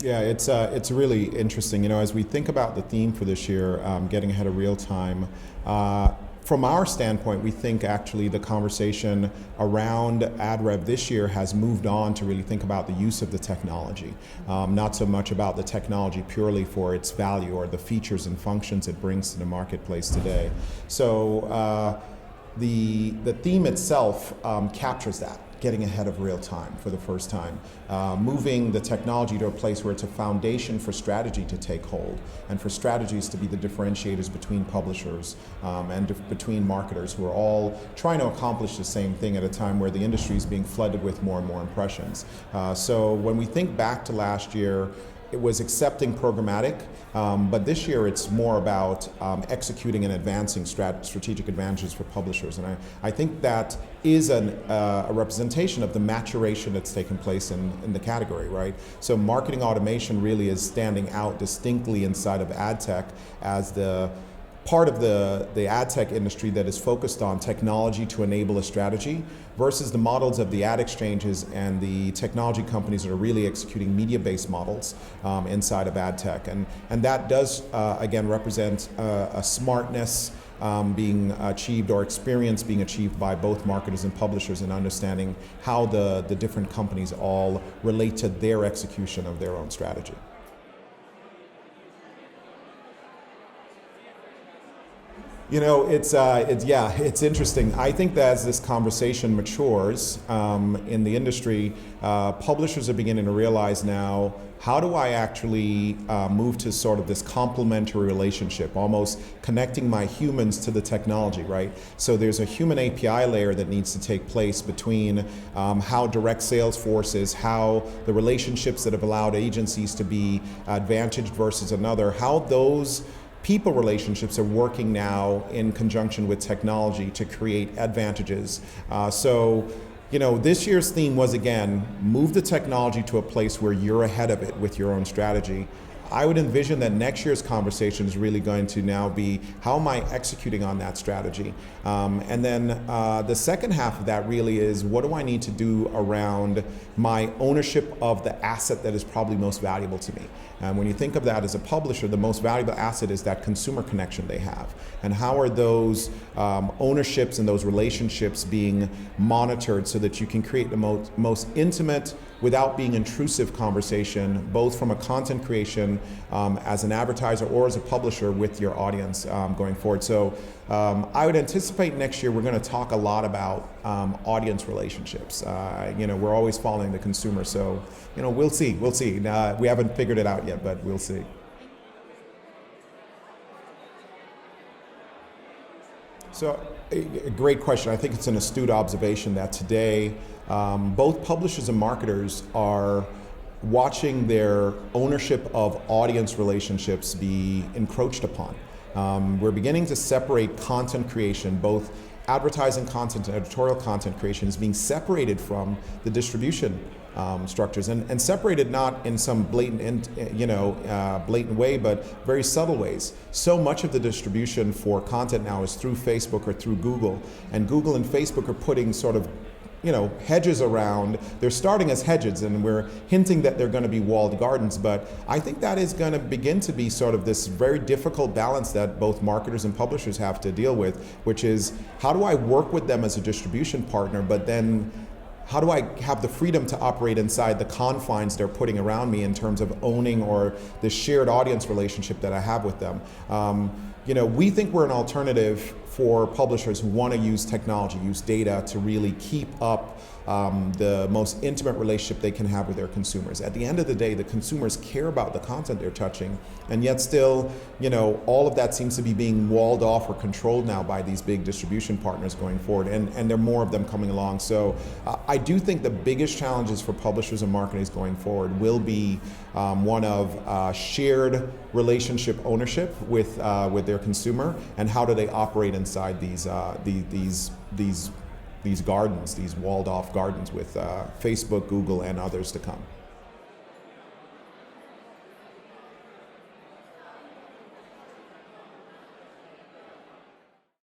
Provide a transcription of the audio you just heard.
Yeah, it's really interesting. As we think about the theme for this year, getting ahead of real time. From our standpoint, we think actually the conversation around ad rev this year has moved on to really think about the use of the technology, not so much about the technology purely for its value or the features and functions it brings to the marketplace today. So the theme itself captures that. Getting ahead of real time for the first time, moving the technology to a place where it's a foundation for strategy to take hold and for strategies to be the differentiators between publishers and between marketers who are all trying to accomplish the same thing at a time where the industry is being flooded with more and more impressions. So when we think back to last year, it was accepting programmatic, but this year it's more about executing and advancing strategic advantages for publishers. And I think that is a representation of the maturation that's taken place in the category, right? So marketing automation really is standing out distinctly inside of ad tech as the part of the ad tech industry that is focused on technology to enable a strategy versus the models of the ad exchanges and the technology companies that are really executing media-based models inside of ad tech. And that does, again, represent a smartness being achieved or experience being achieved by both marketers and publishers in understanding how the different companies all relate to their execution of their own strategy. It's interesting. I think that as this conversation matures in the industry, publishers are beginning to realize now, how do I actually move to sort of this complementary relationship, almost connecting my humans to the technology, right? So there's a human API layer that needs to take place between how direct sales forces, how the relationships that have allowed agencies to be advantaged versus another, how those people relationships are working now in conjunction with technology to create advantages. This year's theme was, again, move the technology to a place where you're ahead of it with your own strategy. I would envision that next year's conversation is really going to now be, how am I executing on that strategy? And then the second half of that really is, what do I need to do around my ownership of the asset that is probably most valuable to me? And when you think of that as a publisher, the most valuable asset is that consumer connection they have. And how are those ownerships and those relationships being monitored so that you can create the most intimate, without being intrusive conversation, both from a content creation as an advertiser or as a publisher with your audience going forward. So I would anticipate next year we're going to talk a lot about audience relationships. We're always following the consumer, so we'll see. We haven't figured it out yet, but we'll see. So, a great question. I think it's an astute observation that today both publishers and marketers are watching their ownership of audience relationships be encroached upon. We're beginning to separate content creation, both advertising content and editorial content creation, is being separated from the distribution structures, and separated not in some blatant way, but very subtle ways. So much of the distribution for content now is through Facebook or through Google, and Google and Facebook are putting sort of hedges around. They're starting as hedges, and we're hinting that they're going to be walled gardens, but I think that is going to begin to be sort of this very difficult balance that both marketers and publishers have to deal with, which is, how do I work with them as a distribution partner, but then how do I have the freedom to operate inside the confines they're putting around me in terms of owning or the shared audience relationship that I have with them? We think we're an alternative for publishers who want to use technology, use data to really keep up the most intimate relationship they can have with their consumers. At the end of the day, the consumers care about the content they're touching, and yet still, all of that seems to be being walled off or controlled now by these big distribution partners going forward, and there are more of them coming along. So I do think the biggest challenges for publishers and marketers going forward will be one of shared relationship ownership with their consumer, and how do they operate inside these gardens, these walled off gardens with Facebook, Google, and others to come.